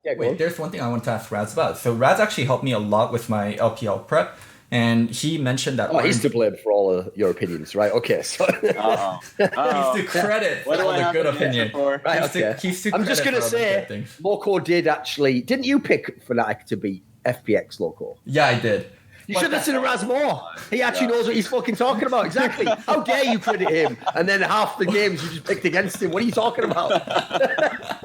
Yeah, go Wait, on. there's one thing I want to ask Raz about. So Raz actually helped me a lot with my LPL prep, and he mentioned that Oh, he's to RNG. blame for all of your opinions, right? Okay, so Uh-oh. He's Uh-oh. to credit What for do all I the have good to answer opinion. for? right, He's okay. to I'm just credit gonna for all the good say, things. Loco did actually. Didn't you pick Fnatic to beat FPX Loco? Yeah, I did. You But should listen to Raz more. He actually Yeah. knows what he's fucking talking about. Exactly. How dare you credit him? And then half the games you just picked against him. What are you talking about?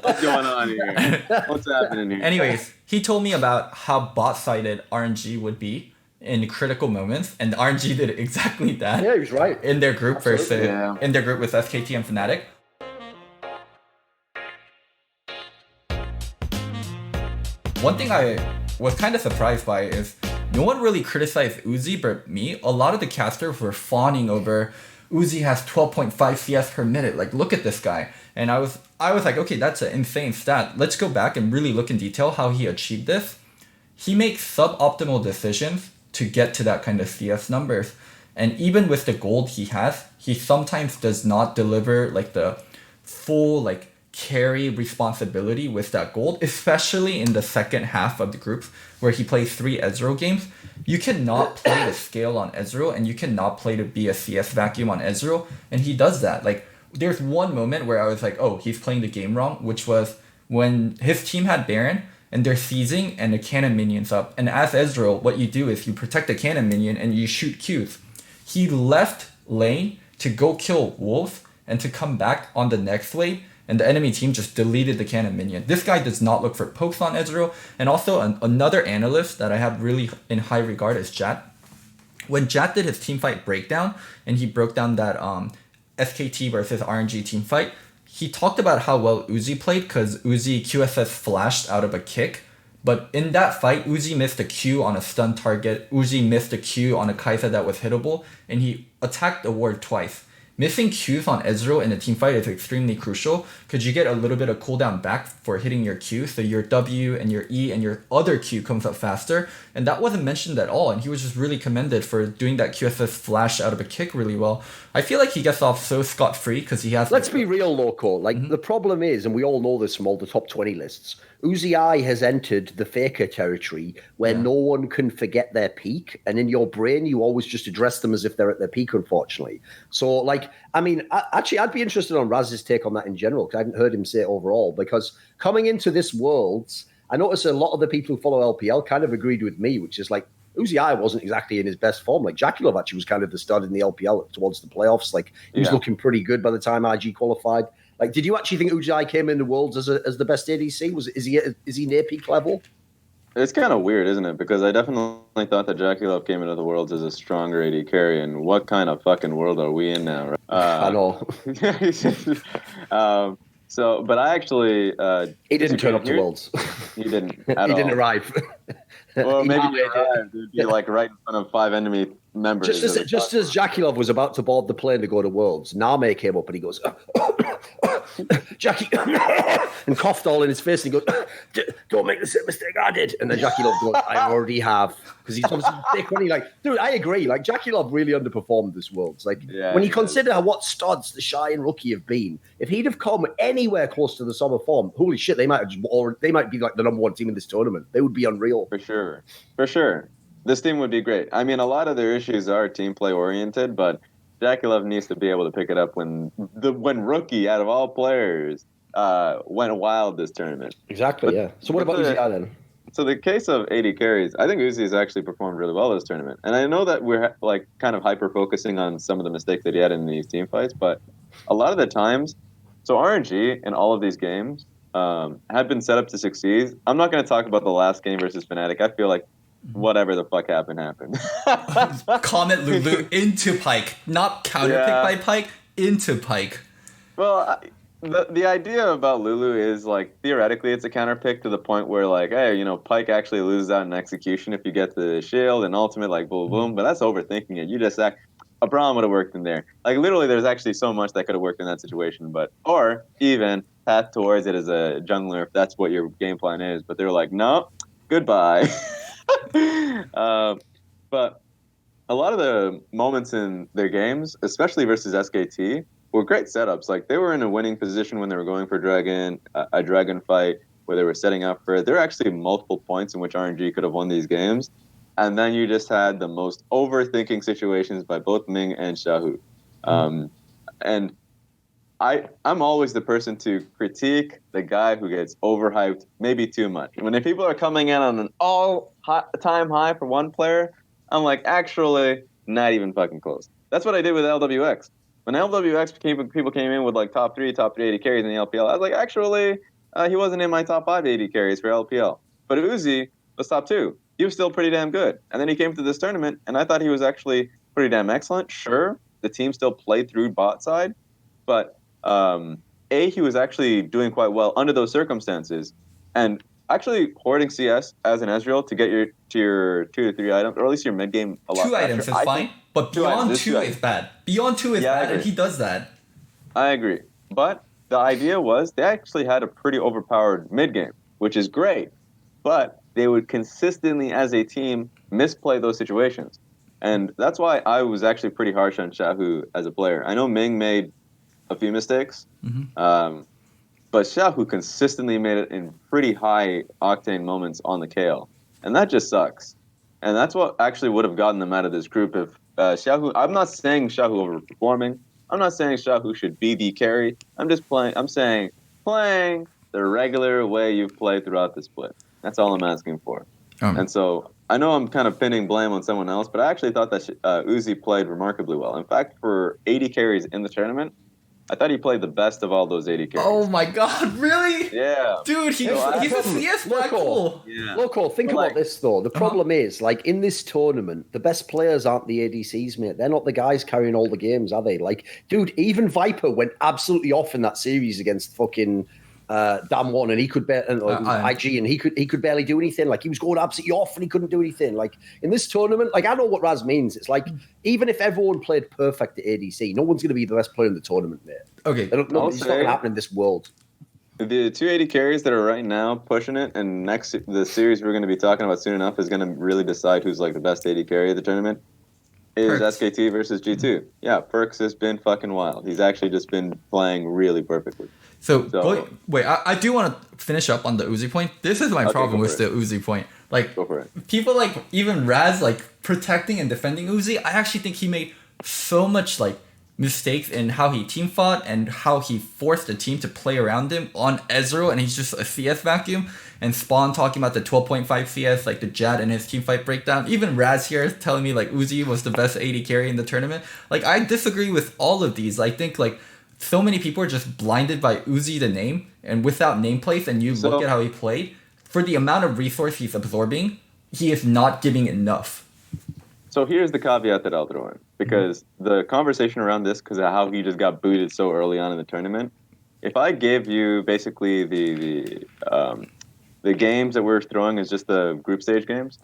What's going on here? What's happening here? Anyways, he told me about how bot-sided RNG would be in critical moments, and RNG did exactly that. Yeah, he was right. In their group Absolutely. in their group with SKT and Fnatic. One thing I was kind of surprised by is no one really criticized Uzi but me. A lot of the casters were fawning over Uzi has 12.5 CS per minute. Like, look at this guy. And I was like, okay, that's an insane stat. Let's go back and really look in detail how he achieved this. He makes suboptimal decisions to get to that kind of CS numbers. And even with the gold he has, he sometimes does not deliver like the full like carry responsibility with that gold, especially in the second half of the group where he plays 3 Ezreal games. You cannot play to scale on Ezreal and you cannot play to be a CS vacuum on Ezreal, and he does that. Like, there's one moment where I was like, oh, he's playing the game wrong, which was when his team had Baron and they're seizing and the cannon minion's up. And as Ezreal, what you do is you protect the cannon minion and you shoot Qs. He left lane to go kill Wolf and to come back on the next wave, and the enemy team just deleted the cannon minion. This guy does not look for pokes on Ezreal. And also another analyst that I have really in high regard is Jat. When Jat did his teamfight breakdown and he broke down that SKT versus RNG teamfight, he talked about how well Uzi played because Uzi QSS flashed out of a kick. But in that fight, Uzi missed a Q on a stun target. Uzi missed a Q on a Kai'Sa that was hittable, and he attacked the ward twice. Missing Qs on Ezreal in a teamfight is extremely crucial because you get a little bit of cooldown back for hitting your Q, so your W and your E and your other Q comes up faster, and that wasn't mentioned at all, and he was just really commended for doing that QSS flash out of a kick really well. I feel like he gets off so scot-free because he has... Let's be real, Loco. Like, the problem is, and we all know this from all the top 20 lists, Uzi has entered the faker territory where no one can forget their peak, and in your brain, you always just address them as if they're at their peak, unfortunately. So, like, I mean, actually, I'd be interested on Raz's take on that in general, because I haven't heard him say it overall, because coming into this Worlds, I noticed a lot of the people who follow LPL kind of agreed with me, which is like, Uzi wasn't exactly in his best form. Like, Jackie Love actually was kind of the stud in the LPL towards the playoffs. Like, he was looking pretty good by the time IG qualified. Like, did you actually think Uzi came in the Worlds as the best ADC? Is he near peak level? It's kind of weird, isn't it? Because I definitely thought that Jackie Love came into the Worlds as a stronger AD carry, and what kind of fucking world are we in now? Right? I know. But I actually he didn't turn up to Worlds. He didn't. He didn't arrive. Well, maybe he arrived. It'd be like right in front of 5 enemy members. Just as Jackie Love was about to board the plane to go to Worlds, Name came up and he goes, Jackie, and coughed all in his face. And he goes, don't make the same mistake I did. And then Jackie Love goes, I already have. Because he's obviously thick when he dude, I agree. Like, Jackie Love really underperformed this Worlds. Like, when you consider what studs the Shy and Rookie have been, if he'd have come anywhere close to the summer form, holy shit, they might be like the number 1 team in this tournament. They would be unreal. For sure. This team would be great. I mean, a lot of their issues are team play oriented, but Jackie Love needs to be able to pick it up when Rookie, out of all players, went wild this tournament. Exactly, yeah. So what about Uzi then? So the case of AD carries, I think Uzi has actually performed really well this tournament. And I know that we're like kind of hyper-focusing on some of the mistakes that he had in these team fights, but a lot of the times, so RNG in all of these games have been set up to succeed. I'm not going to talk about the last game versus Fnatic. I feel like whatever the fuck happened. Comment Lulu into Pyke, not counterpick by Pyke, into Pyke. Well, the idea about Lulu is, like, theoretically it's a counterpick to the point where, like, hey, you know, Pyke actually loses out in execution if you get the shield and ultimate, like, boom, boom. But that's overthinking it. You just act. A Braum would have worked in there. Like, literally, there's actually so much that could have worked in that situation. Or even path towards it as a jungler if that's what your game plan is. But they're like, no, goodbye. But a lot of the moments in their games, especially versus SKT, were great setups. Like, they were in a winning position when they were going for a dragon fight. where they were setting up for it. There were actually multiple points in which RNG could have won these games. And then you just had the most overthinking situations by both Ming and Xiaohu. And I'm always the person to critique the guy who gets overhyped maybe too much. When people are coming in on an all-time high for one player, I'm like, actually, not even fucking close. That's what I did with LWX. When LWX people came in with like top 3 AD carries in the LPL, I was like, actually, he wasn't in my top 5 AD carries for LPL. But Uzi was top 2. He was still pretty damn good. And then he came to this tournament, and I thought he was actually pretty damn excellent. Sure, the team still played through bot side, but he was actually doing quite well under those circumstances. And actually hoarding CS as an Ezreal to get your 2 to 3 items, or at least your mid game a lot 2 faster. items is fine, but beyond 2 is bad. Beyond 2 is bad, and he does that. I agree. But the idea was they actually had a pretty overpowered mid game, which is great. But they would consistently, as a team, misplay those situations. And that's why I was actually pretty harsh on Xiaohu as a player. I know Ming made a few mistakes, but Xiaohu consistently made it in pretty high octane moments on the KL. And that just sucks. And that's what actually would have gotten them out of this group if Xiaohu... I'm not saying Xiaohu overperforming. I'm not saying Xiaohu should be the carry. I'm saying playing the regular way you've played throughout the split. That's all I'm asking for. And so I know I'm kind of pinning blame on someone else, but I actually thought that Uzi played remarkably well. In fact, for 80 carries in the tournament, I thought he played the best of all those 80 carries. Oh my god, really? Yeah. Dude, he's a CS black hole. Yeah. Loco, think about this, though. The problem is, like, in this tournament, the best players aren't the ADCs, mate. They're not the guys carrying all the games, are they? Like, dude, even Viper went absolutely off in that series against fucking... Damwon, and he could IG, and he could barely do anything. Like, he was going absolutely off, and he couldn't do anything. Like, in this tournament, like, I know what Raz means. It's like, even if everyone played perfect at ADC, no one's going to be the best player in the tournament, mate. Okay, it's not going to happen in this world. The 280 carries that are right now pushing it, and the series we're going to be talking about soon enough is going to really decide who's like the best 80 carry of the tournament. Is Perks. SKT versus G2. Yeah, Perks has been fucking wild. He's actually just been playing really perfectly. So wait, I do want to finish up on the Uzi point. This is my problem with the Uzi point. Like, go for it. People like even Raz like protecting and defending Uzi. I actually think he made so much like mistakes in how he team fought and how he forced the team to play around him on Ezreal, and he's just a CS vacuum. And Spawn talking about the 12.5 CS, like the Jad and his team fight breakdown. Even Raz here telling me like Uzi was the best 80 carry in the tournament. Like, I disagree with all of these. I think like so many people are just blinded by Uzi the name, and without nameplates, and you look at how he played, for the amount of resource he's absorbing, he is not giving enough. So here's the caveat that I'll throw in, because the conversation around this, because of how he just got booted so early on in the tournament, if I gave you basically the games that we're throwing as just the group stage games,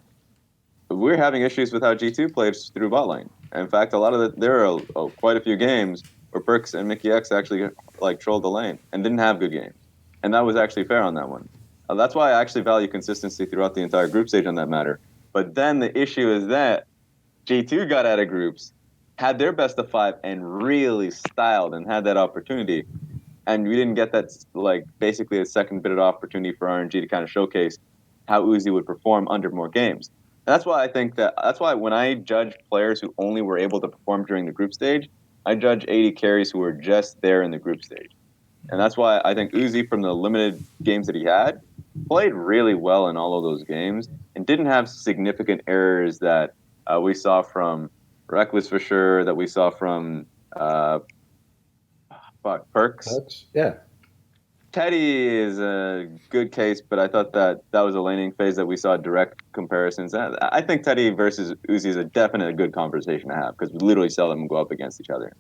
we're having issues with how G2 plays through bot lane. In fact, there are quite a few games where Perks and Mickey X actually like trolled the lane and didn't have good games. And that was actually fair on that one. That's why I actually value consistency throughout the entire group stage on that matter. But then the issue is that G2 got out of groups, had their best of 5, and really styled and had that opportunity. And we didn't get that, like, basically a second bit of opportunity for RNG to kind of showcase how Uzi would perform under more games. And that's why when I judge players who only were able to perform during the group stage, I judge 80 carries who were just there in the group stage. And that's why I think Uzi, from the limited games that he had, played really well in all of those games and didn't have significant errors that we saw from Reckless for sure, that we saw from Perks. Yeah. Teddy is a good case, but I thought that was a laning phase that we saw direct comparisons. I think Teddy versus Uzi is a definite good conversation to have, because we literally saw them go up against each other.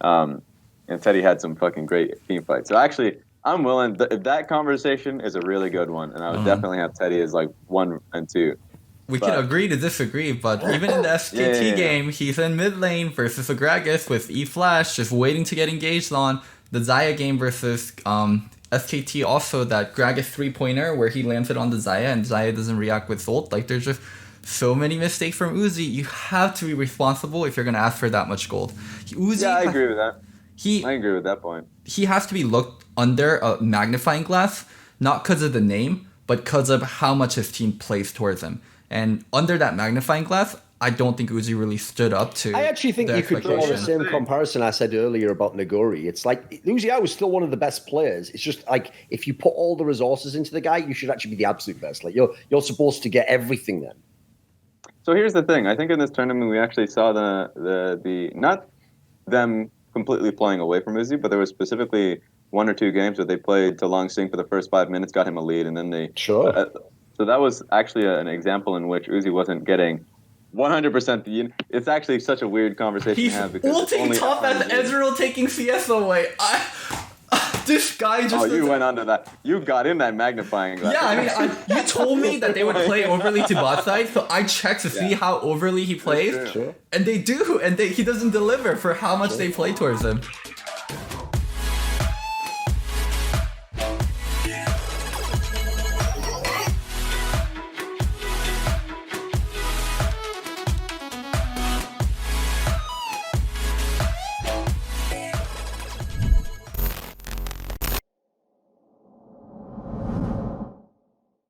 And Teddy had some fucking great team fights. So actually, I'm willing, if that conversation is a really good one, and I would definitely have Teddy as like 1 and 2. We can agree to disagree, but even in the SKT game, he's in mid lane versus a Gragas with E-Flash, just waiting to get engaged on. The Xayah game versus SKT, also that Gragas 3-pointer where he landed on the Xayah and Xayah doesn't react with ult. Like, there's just so many mistakes from Uzi. You have to be responsible if you're going to ask for that much gold. I agree with that. I agree with that point. He has to be looked under a magnifying glass, not because of the name, but because of how much his team plays towards him. And under that magnifying glass, I don't think Uzi really stood up to. I actually think the you could draw the expectation. same comparison I said earlier about Naguri. It's like Uzi A was still one of the best players. It's just like if you put all the resources into the guy, you should actually be the absolute best. Like you're supposed to get everything then. So here's the thing. I think in this tournament we actually saw the not them completely playing away from Uzi, but there was specifically 1 or 2 games where they played to Long Sing for the first 5 minutes, got him a lead, and then they Sure. So that was actually an example in which Uzi wasn't getting 100%. It's actually such a weird conversation He's to have because it's ulting only top as Ezreal taking CS away. This guy just. Oh, you went under that. You got in that magnifying glass. Yeah, I mean, you told me that they would play overly to bot side, so I checked to see how overly he plays, Sure. and they do, and he doesn't deliver for how much they play towards him.